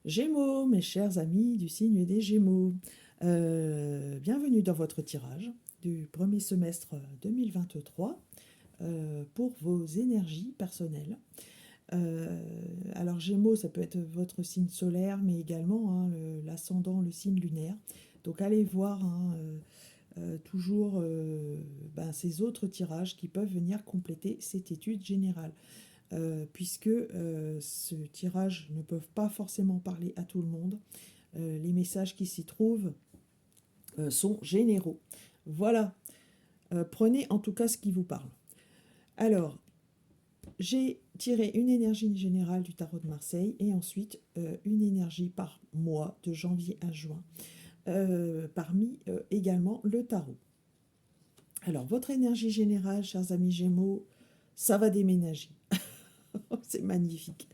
Gémeaux, mes chers amis du signe des Gémeaux, bienvenue dans votre tirage du premier semestre 2023 pour vos énergies personnelles. Alors Gémeaux, ça peut être votre signe solaire, mais également l'ascendant, le signe lunaire. Donc allez voir toujours ces autres tirages qui peuvent venir compléter cette étude générale. Puisque ce tirage ne peuvent pas forcément parler à tout le monde. Les messages qui s'y trouvent sont généraux. Voilà, prenez en tout cas ce qui vous parle. Alors, j'ai tiré une énergie générale du tarot de Marseille et ensuite une énergie par mois de janvier à juin, parmi également le tarot. Alors, votre énergie générale, chers amis Gémeaux, ça va déménager. C'est magnifique.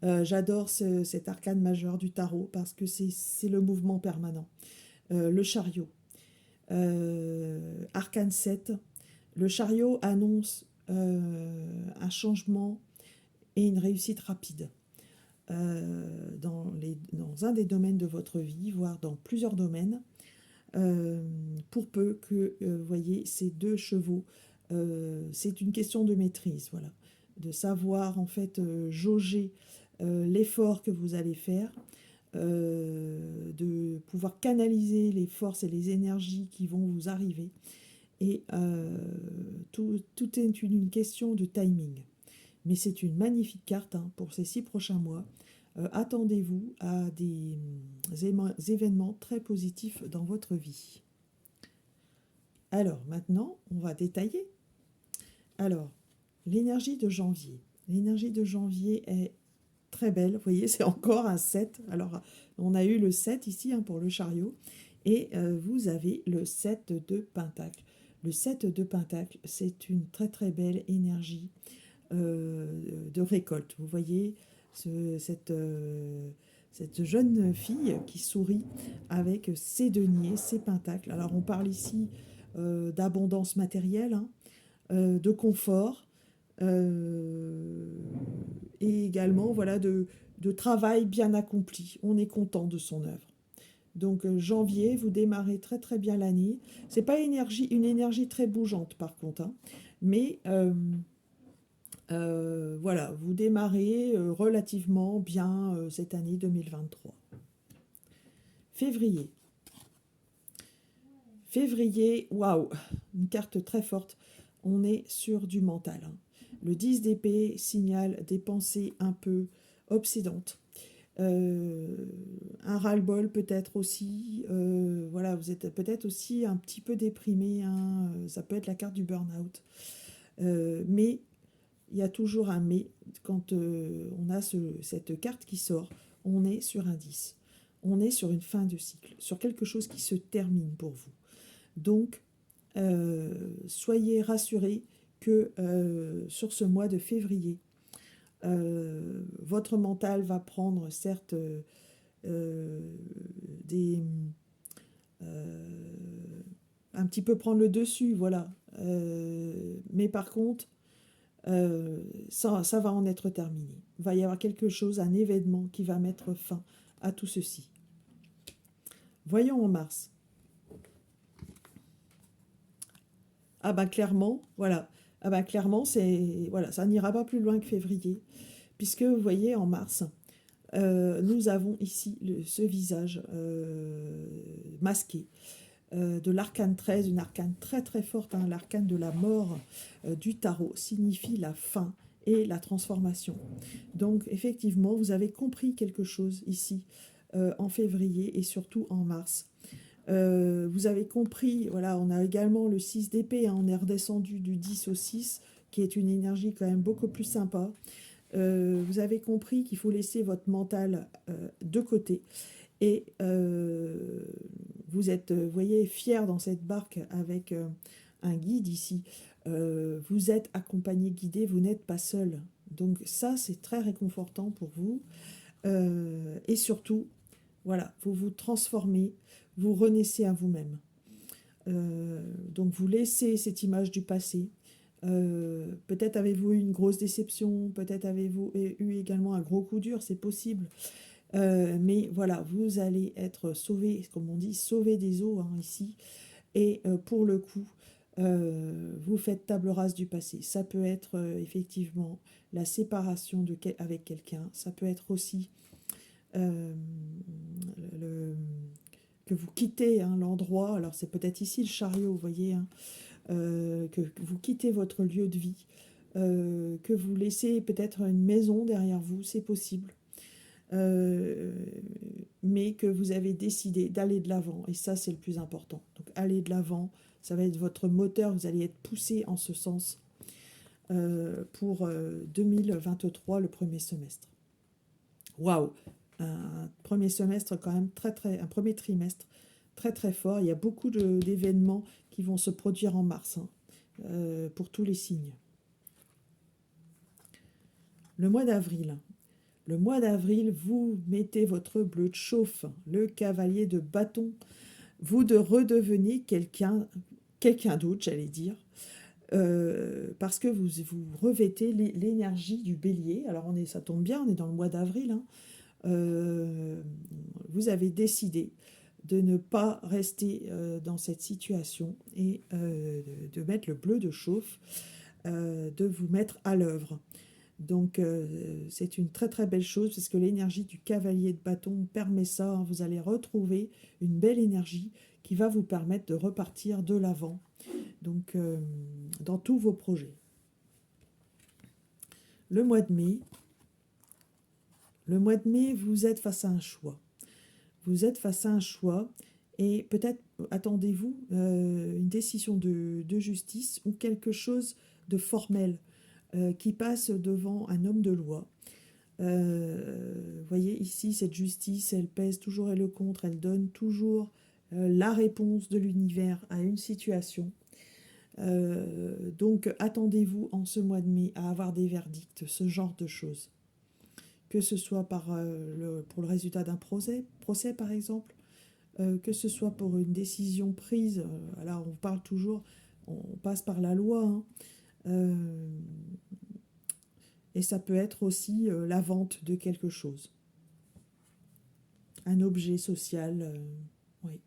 J'adore cet arcane majeur du tarot parce que c'est le mouvement permanent. Le chariot. Arcane 7. Le chariot annonce un changement et une réussite rapide dans un des domaines de votre vie, voire dans plusieurs domaines. Pour peu que, vous voyez, ces deux chevaux, c'est une question de maîtrise, voilà. De savoir en fait jauger l'effort que vous allez faire, de pouvoir canaliser les forces et les énergies qui vont vous arriver. Et tout est une question de timing. Mais c'est une magnifique carte pour ces 6 prochains mois. Attendez-vous à des événements très positifs dans votre vie. Alors maintenant, on va détailler. Alors, l'énergie de janvier. L'énergie de janvier est très belle. Vous voyez, c'est encore un 7. Alors, on a eu le 7 ici pour le chariot. Et vous avez le 7 de Pentacle. Le 7 de Pentacle, c'est une très très belle énergie de récolte. Vous voyez cette jeune fille qui sourit avec ses deniers, ses pentacles. Alors on parle ici d'abondance matérielle, de confort, et également voilà, de travail bien accompli. On est content de son œuvre. Donc janvier, vous démarrez très très bien l'année. C'est pas une énergie très bougeante par contre, mais voilà, vous démarrez relativement bien cette année 2023. Février. Février, waouh, une carte très forte. On est sur du mental. Le 10 d'épée signale des pensées un peu obsédantes. Un ras-le-bol peut-être aussi. Voilà, vous êtes peut-être aussi un petit peu déprimé. Ça peut être la carte du burn-out. Mais il y a toujours un mais. Quand on a cette carte qui sort, on est sur un 10. On est sur une fin de cycle, sur quelque chose qui se termine pour vous. Donc, soyez rassurés que sur ce mois de février, votre mental va prendre certes des un petit peu prendre le dessus, voilà. Mais par contre, ça va en être terminé. Il va y avoir quelque chose, un événement qui va mettre fin à tout ceci. Voyons en mars. Ah ben clairement, voilà. Ah ben clairement, voilà, ça n'ira pas plus loin que février, puisque vous voyez en mars, nous avons ici ce visage masqué de l'arcane 13, une arcane très très forte, l'arcane de la mort du tarot, signifie la fin et la transformation. Donc effectivement, vous avez compris quelque chose ici en février et surtout en mars. Vous avez compris, voilà, on a également le 6 d'épée, on est redescendu du 10 au 6, qui est une énergie quand même beaucoup plus sympa. Vous avez compris qu'il faut laisser votre mental de côté. Et vous êtes, vous voyez, fier dans cette barque avec un guide ici. Vous êtes accompagné, guidé, vous n'êtes pas seul. Donc ça, c'est très réconfortant pour vous. Et surtout, voilà, vous vous transformez, vous renaissez à vous-même. Donc vous laissez cette image du passé. Peut-être avez-vous eu une grosse déception, peut-être avez-vous eu également un gros coup dur, c'est possible. Mais voilà, vous allez être sauvé, comme on dit, sauvé des eaux hein, ici. Et pour le coup, vous faites table rase du passé. Ça peut être effectivement la séparation avec quelqu'un. Ça peut être aussi euh, le- que vous quittez hein, l'endroit. Alors c'est peut-être ici le chariot, vous voyez, hein, que vous quittez votre lieu de vie, que vous laissez peut-être une maison derrière vous, c'est possible. Euh, mais que vous avez décidé d'aller de l'avant. Et ça, c'est le plus important. Donc, aller de l'avant, ça va être votre moteur, vous allez être poussé en ce sens pour 2023, le premier semestre. Waouh! Un premier semestre quand même un premier trimestre très très fort. Il y a beaucoup d'événements qui vont se produire en mars hein, pour tous les signes. Le mois d'avril. Le mois d'avril, vous mettez votre bleu de chauffe, le cavalier de bâton. Vous de redevenez quelqu'un d'autre, j'allais dire, parce que vous revêtez l'énergie du bélier. Alors ça tombe bien, on est dans le mois d'avril. Hein. Vous avez décidé de ne pas rester dans cette situation et de mettre le bleu de chauffe, de vous mettre à l'œuvre. Donc c'est une très très belle chose parce que l'énergie du cavalier de bâton permet ça. Hein. Vous allez retrouver une belle énergie qui va vous permettre de repartir de l'avant. Donc dans tous vos projets. Le mois de mai. Le mois de mai, vous êtes face à un choix. Vous êtes face à un choix et peut-être attendez-vous une décision de justice ou quelque chose de formel qui passe devant un homme de loi. Voyez ici, cette justice, elle pèse toujours et le contre, elle donne toujours la réponse de l'univers à une situation. Donc attendez-vous en ce mois de mai à avoir des verdicts, ce genre de choses. Que ce soit pour le résultat d'un procès par exemple, que ce soit pour une décision prise, alors on parle toujours, on passe par la loi, hein, euh, et ça peut être aussi la vente de quelque chose, un objet social, oui.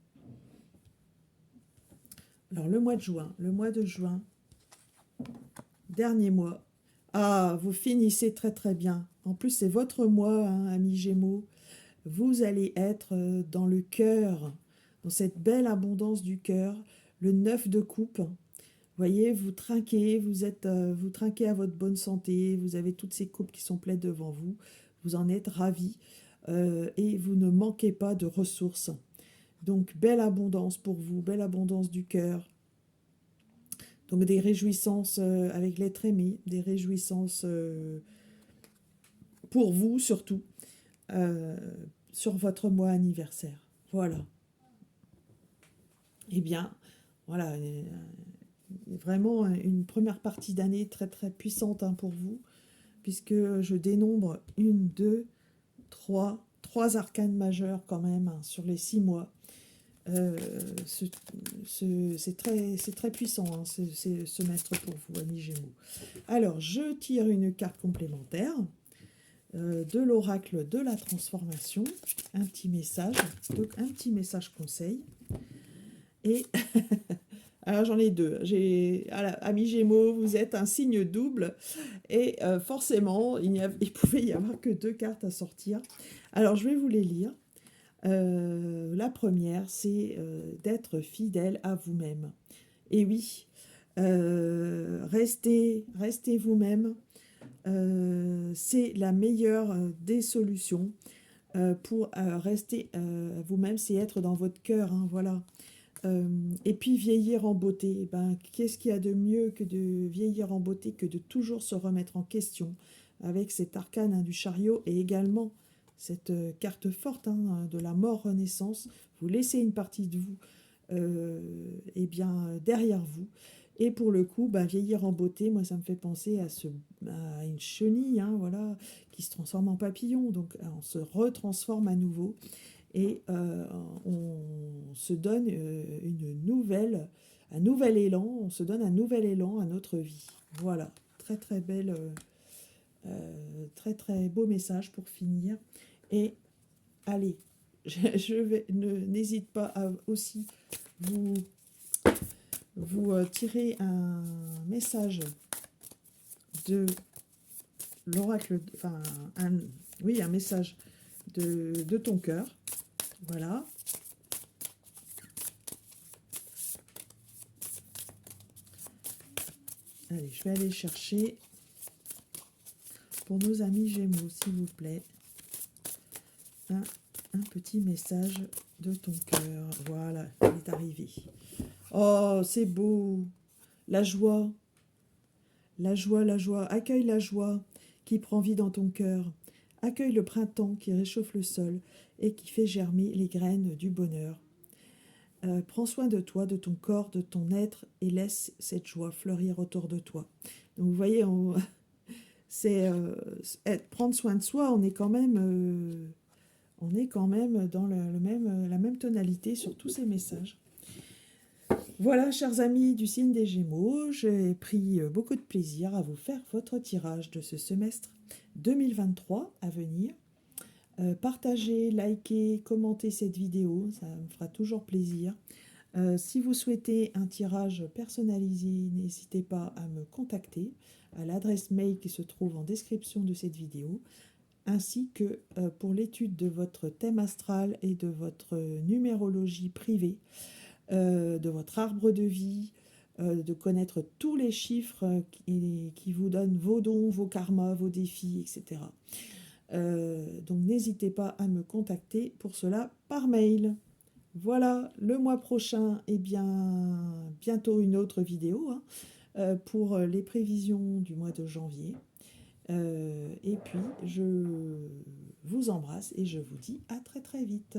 Alors le mois de juin, dernier mois, ah, vous finissez très très bien. En plus c'est votre mois, hein, amis Gémeaux, vous allez être dans le cœur, dans cette belle abondance du cœur, le 9 de coupe. Vous voyez, vous trinquez à votre bonne santé, vous avez toutes ces coupes qui sont pleines devant vous, vous en êtes ravis et vous ne manquez pas de ressources. Donc, belle abondance pour vous, belle abondance du cœur. Donc, des réjouissances avec l'être aimé, des réjouissances pour vous surtout, euh, sur votre mois anniversaire. Voilà. Eh bien, voilà, vraiment une première partie d'année très très puissante hein, pour vous, puisque je dénombre une, deux, trois arcanes majeures quand même hein, sur les 6 mois. Euh, ce- c'est très puissant hein, ce semestre pour vous, amis Gémeaux. Alors, je tire une carte complémentaire de l'oracle de la transformation, un petit message, donc un petit message conseil. Et alors j'en ai deux. Amis Gémeaux, vous êtes un signe double et forcément, il pouvait y avoir que deux cartes à sortir. Alors je vais vous les lire. La première, c'est d'être fidèle à vous-même. Et oui, restez vous-même. C'est la meilleure des solutions pour rester vous-même, c'est être dans votre cœur. Hein, voilà. Et puis vieillir en beauté, eh ben, qu'est-ce qu'il y a de mieux que de vieillir en beauté que de toujours se remettre en question avec cet arcane hein, du chariot et également cette carte forte hein, de la mort-renaissance. Vous laissez une partie de vous eh bien, derrière vous. Et pour le coup, ben, vieillir en beauté, moi ça me fait penser à une chenille hein, voilà, qui se transforme en papillon. Donc on se retransforme à nouveau et on se donne un nouvel élan, on se donne un nouvel élan à notre vie. Voilà, très très belle, très très beau message pour finir. Et allez, n'hésite pas à aussi vous, tirer un message de l'oracle, enfin, oui, un message de ton cœur. Voilà. Allez, je vais aller chercher pour nos amis Gémeaux, s'il vous plaît, un petit message de ton cœur. Voilà, il est arrivé. Oh, c'est beau. La joie. La joie, la joie. Accueille la joie qui prend vie dans ton cœur. Accueille le printemps qui réchauffe le sol et qui fait germer les graines du bonheur. Prends soin de toi, de ton corps, de ton être et laisse cette joie fleurir autour de toi. Donc vous voyez, c'est prendre soin de soi, on est quand même dans la même tonalité sur tous ces messages. Voilà, chers amis du signe des Gémeaux, j'ai pris beaucoup de plaisir à vous faire votre tirage de ce semestre 2023 à venir. Partagez, likez, commentez cette vidéo, ça me fera toujours plaisir. Si vous souhaitez un tirage personnalisé, n'hésitez pas à me contacter à l'adresse mail qui se trouve en description de cette vidéo, ainsi que pour l'étude de votre thème astral et de votre numérologie privée, de votre arbre de vie, de connaître tous les chiffres qui vous donnent vos dons, vos karmas, vos défis, etc. Donc n'hésitez pas à me contacter pour cela par mail. Voilà, le mois prochain, et bien bientôt une autre vidéo pour les prévisions du mois de janvier. Et puis, je vous embrasse et je vous dis à très très vite.